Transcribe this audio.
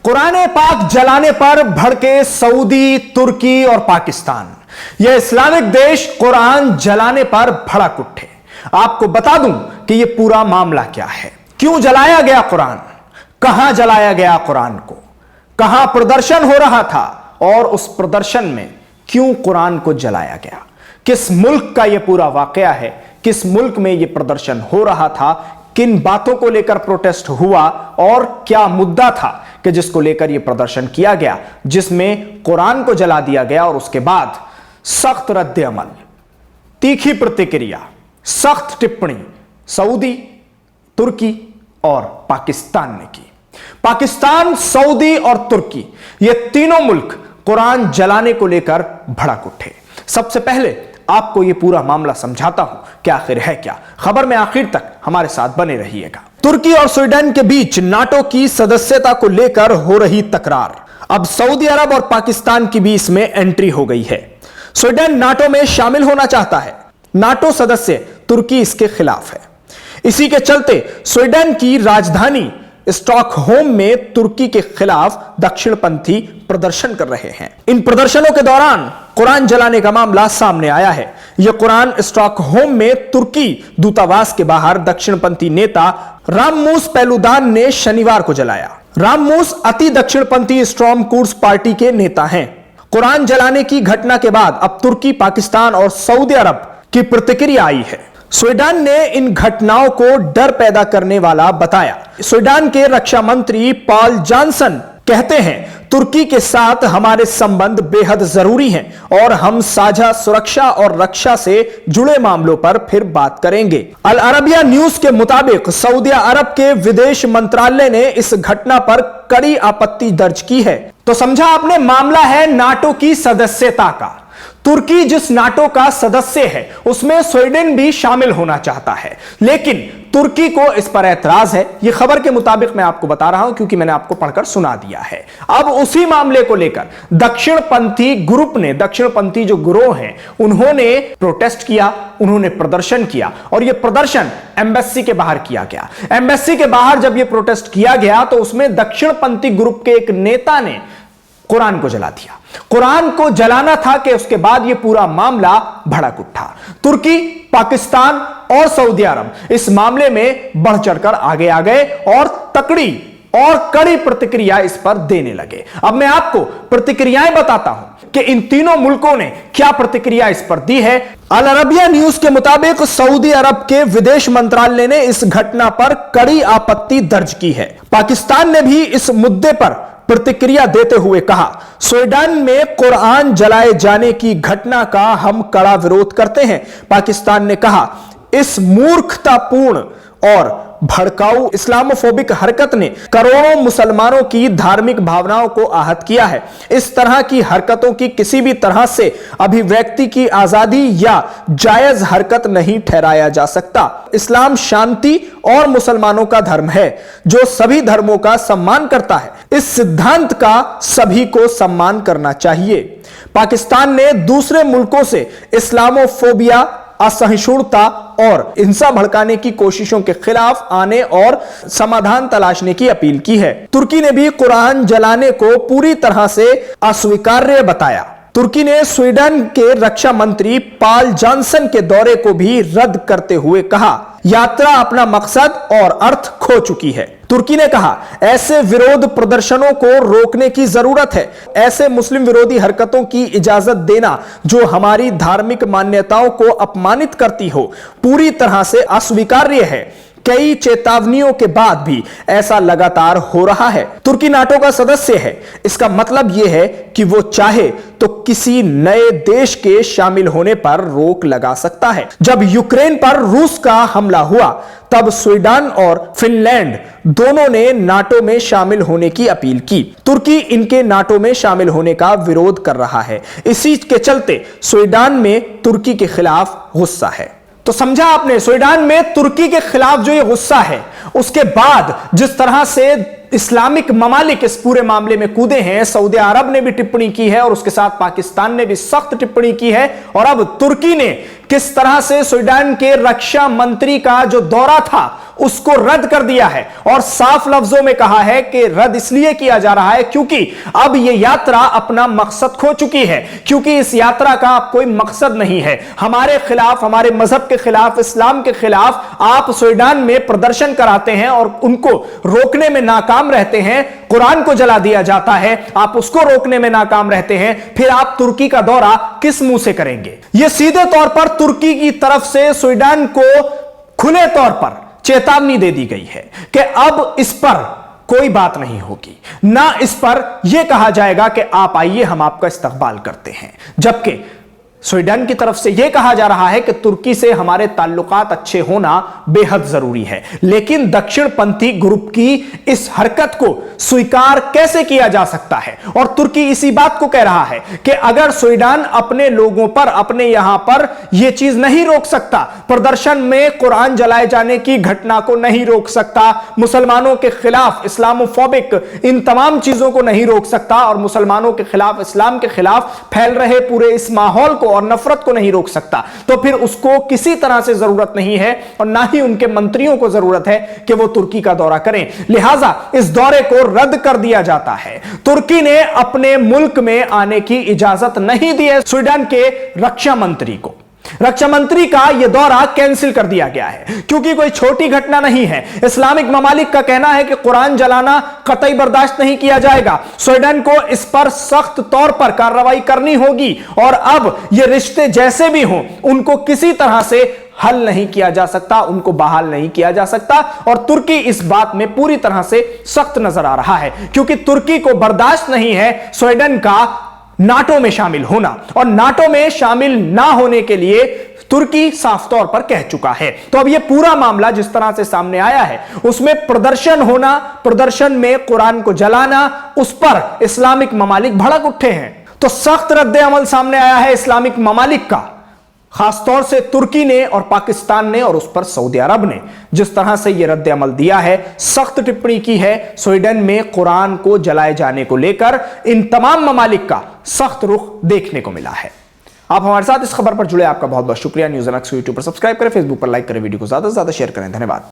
कुरान पाक जलाने पर भड़के सऊदी, तुर्की और पाकिस्तान। यह इस्लामिक देश कुरान जलाने पर भड़क उठे। आपको बता दूं कि यह पूरा मामला क्या है, क्यों जलाया गया कुरान, कहां जलाया गया कुरान को, कहां प्रदर्शन हो रहा था और उस प्रदर्शन में क्यों कुरान को जलाया गया, किस मुल्क का यह पूरा वाकया है, किस मुल्क में यह प्रदर्शन हो रहा था, किन बातों को लेकर प्रोटेस्ट हुआ और क्या मुद्दा था कि जिसको लेकर यह प्रदर्शन किया गया, जिसमें कुरान को जला दिया गया और उसके बाद सख्त रद्द अमल, तीखी प्रतिक्रिया, सख्त टिप्पणी सऊदी, तुर्की और पाकिस्तान ने की। पाकिस्तान, सऊदी और तुर्की, ये तीनों मुल्क कुरान जलाने को लेकर भड़क उठे। सबसे पहले आपको यह पूरा मामला समझाता हूं कि आखिर है क्या। खबर में आखिर तक हमारे साथ बने रहिएगा। तुर्की और स्वीडन के बीच नाटो की सदस्यता को लेकर हो रही तकरार। अब सऊदी अरब और पाकिस्तान की भी इसमें एंट्री हो गई है। स्वीडन नाटो में शामिल होना चाहता है, नाटो सदस्य तुर्की इसके खिलाफ है। इसी के चलते स्वीडन की राजधानी स्टॉकहोम में तुर्की के खिलाफ दक्षिणपंथी प्रदर्शन कर रहे हैं। इन प्रदर्शनों के दौरान कुरान जलाने का मामला सामने आया है। यह कुरान स्टॉकहोम में तुर्की दूतावास के बाहर दक्षिणपंथी नेता रामूस पेलुदान ने शनिवार को जलाया। रामूस अति दक्षिणपंथी स्ट्रॉम कूर्स पार्टी के नेता हैं। कुरान जलाने की घटना के बाद अब तुर्की, पाकिस्तान और सऊदी अरब की प्रतिक्रिया आई है। स्वीडन ने इन घटनाओं को डर पैदा करने वाला बताया। स्वीडन के रक्षा मंत्री पॉल जॉनसन कहते हैं, तुर्की के साथ हमारे संबंध बेहद जरूरी हैं और हम साझा सुरक्षा और रक्षा से जुड़े मामलों पर फिर बात करेंगे। अल अरबिया न्यूज के मुताबिक सऊदी अरब के विदेश मंत्रालय ने इस घटना पर कड़ी आपत्ति दर्ज की है। तो समझा आपने, मामला है नाटो की सदस्यता का। तुर्की जिस नाटो का सदस्य है उसमें स्वीडन भी शामिल होना चाहता है, लेकिन तुर्की को इस पर ऐतराज है। यह खबर के मुताबिक मैं आपको बता रहा हूं क्योंकि मैंने आपको पढ़कर सुना दिया है। अब उसी मामले को लेकर दक्षिणपंथी ग्रुप ने, दक्षिणपंथी जो गिरोह हैं, उन्होंने प्रोटेस्ट किया, उन्होंने प्रदर्शन किया और यह प्रदर्शन एम्बेसी के बाहर किया गया। एम्बेसी के बाहर जब यह प्रोटेस्ट किया गया तो उसमें दक्षिणपंथी ग्रुप के एक नेता ने कुरान को जला दिया। कुरान को जलाना था कि उसके बाद यह पूरा मामला भड़क उठा। तुर्की, पाकिस्तान और सऊदी अरब इस मामले में बढ़ चढ़कर आगे आ गए और तकड़ी और कड़ी प्रतिक्रिया इस पर देने लगे। अब मैं आपको प्रतिक्रियाएं बताता हूं कि इन तीनों मुल्कों ने क्या प्रतिक्रिया इस पर दी है। अल अरबिया न्यूज के मुताबिक सऊदी अरब के विदेश मंत्रालय ने इस घटना पर कड़ी आपत्ति दर्ज की है। पाकिस्तान ने भी इस मुद्दे पर प्रतिक्रिया देते हुए कहा, स्वीडन में कुरान जलाए जाने की घटना का हम कड़ा विरोध करते हैं। पाकिस्तान ने कहा, इस मूर्खतापूर्ण और भड़काऊ इस्लामोफोबिक हरकत ने करोड़ों मुसलमानों की धार्मिक भावनाओं को आहत किया है। इस तरह की हरकतों की किसी भी तरह से अभिव्यक्ति की आजादी या जायज हरकत नहीं ठहराया जा सकता। इस्लाम शांति और मुसलमानों का धर्म है जो सभी धर्मों का सम्मान करता है। इस सिद्धांत का सभी को सम्मान करना चाहिए। पाकिस्तान ने दूसरे मुल्कों से इस्लामोफोबिया, असहिष्णुता और हिंसा भड़काने की कोशिशों के खिलाफ आने और समाधान तलाशने की अपील की है। तुर्की ने भी कुरान जलाने को पूरी तरह से अस्वीकार्य बताया। तुर्की ने स्वीडन के रक्षा मंत्री पॉल जॉनसन के दौरे को भी रद्द करते हुए कहा, यात्रा अपना मकसद और अर्थ खो चुकी है। तुर्की ने कहा, ऐसे विरोध प्रदर्शनों को रोकने की जरूरत है। ऐसे मुस्लिम विरोधी हरकतों की इजाजत देना जो हमारी धार्मिक मान्यताओं को अपमानित करती हो, पूरी तरह से अस्वीकार्य है। कई चेतावनियों के बाद भी ऐसा लगातार हो रहा है। तुर्की नाटो का सदस्य है, इसका मतलब यह है कि वो चाहे तो किसी नए देश के शामिल होने पर रोक लगा सकता है। जब यूक्रेन पर रूस का हमला हुआ तब स्वीडन और फिनलैंड दोनों ने नाटो में शामिल होने की अपील की। तुर्की इनके नाटो में शामिल होने का विरोध कर रहा है। इसी के चलते स्वीडन में तुर्की के खिलाफ गुस्सा है। तो समझा आपने, स्वीडन में तुर्की के खिलाफ जो ये गुस्सा है, उसके बाद जिस तरह से इस्लामिक ममालिक इस पूरे मामले में कूदे हैं। सऊदी अरब ने भी टिप्पणी की है और उसके साथ पाकिस्तान ने भी सख्त टिप्पणी की है। और अब तुर्की ने किस तरह से स्वीडन के रक्षा मंत्री का जो दौरा था उसको रद्द कर दिया है और साफ लफ्जों में कहा है कि रद्द इसलिए किया जा रहा है क्योंकि अब यह यात्रा अपना मकसद खो चुकी है, क्योंकि इस यात्रा का अब कोई मकसद नहीं है। हमारे खिलाफ, हमारे मजहब के खिलाफ, इस्लाम के खिलाफ आप स्वीडन में प्रदर्शन कराते हैं और उनको रोकने में नाकाम रहते हैं। कुरान को जला दिया जाता है, आप उसको रोकने में नाकाम रहते हैं, फिर आप तुर्की का दौरा किस मुंह से करेंगे? यह सीधे तौर पर तुर्की की तरफ से स्वीडन को खुले तौर पर चेतावनी दे दी गई है कि अब इस पर कोई बात नहीं होगी, ना इस पर यह कहा जाएगा कि आप आइए हम आपका इस्तकबाल करते हैं। जबकि स्वीडन की तरफ से यह कहा जा रहा है कि तुर्की से हमारे ताल्लुकात अच्छे होना बेहद जरूरी है। लेकिन दक्षिणपंथी ग्रुप की इस हरकत को स्वीकार कैसे किया जा सकता है? और तुर्की इसी बात को कह रहा है कि अगर स्वीडन अपने लोगों पर, अपने यहां पर यह चीज नहीं रोक सकता, प्रदर्शन में कुरान जलाए जाने की घटना को नहीं रोक सकता, मुसलमानों के खिलाफ इस्लामोफोबिक इन तमाम चीजों को नहीं रोक सकता और मुसलमानों के खिलाफ, इस्लाम के खिलाफ फैल रहे पूरे इस माहौल को और नफरत को नहीं रोक सकता, तो फिर उसको किसी तरह से जरूरत नहीं है और ना ही उनके मंत्रियों को जरूरत है कि वो तुर्की का दौरा करें। लिहाजा इस दौरे को रद्द कर दिया जाता है। तुर्की ने अपने मुल्क में आने की इजाजत नहीं दी है स्वीडन के रक्षा मंत्री को। रक्षा मंत्री का यह दौरा कैंसिल कर दिया गया है क्योंकि कोई छोटी घटना नहीं है। इस्लामिक ममालिक का कहना है कि कुरान जलाना कतई बर्दाश्त नहीं किया जाएगा। स्वीडन को इस पर सख्त तौर पर कार्रवाई करनी होगी और अब ये रिश्ते जैसे भी हों उनको किसी तरह से हल नहीं किया जा सकता, उनको बहाल नहीं किया जा सकता। और तुर्की इस बात में पूरी तरह से सख्त नजर आ रहा है क्योंकि तुर्की को बर्दाश्त नहीं है स्वीडन का नाटो में शामिल होना, और नाटो में शामिल ना होने के लिए तुर्की साफ तौर पर कह चुका है। तो अब यह पूरा मामला जिस तरह से सामने आया है उसमें प्रदर्शन होना, प्रदर्शन में कुरान को जलाना, उस पर इस्लामिक ममालिक भड़क उठे हैं। तो सख्त रद्द अमल सामने आया है इस्लामिक ममालिक का, खासतौर से तुर्की ने और पाकिस्तान ने और उस पर सऊदी अरब ने जिस तरह से यह रद्द अमल दिया है, सख्त टिप्पणी की है। स्वीडन में कुरान को जलाए जाने को लेकर इन तमाम ममालिक का सख्त रुख देखने को मिला है। आप हमारे साथ इस खबर पर जुड़े, आपका बहुत बहुत शुक्रिया। न्यूज़ एमएक्स को यूट्यूब पर सब्सक्राइब करें, फेसबुक पर लाइक करें, वीडियो को ज्यादा से ज्यादा शेयर करें। धन्यवाद।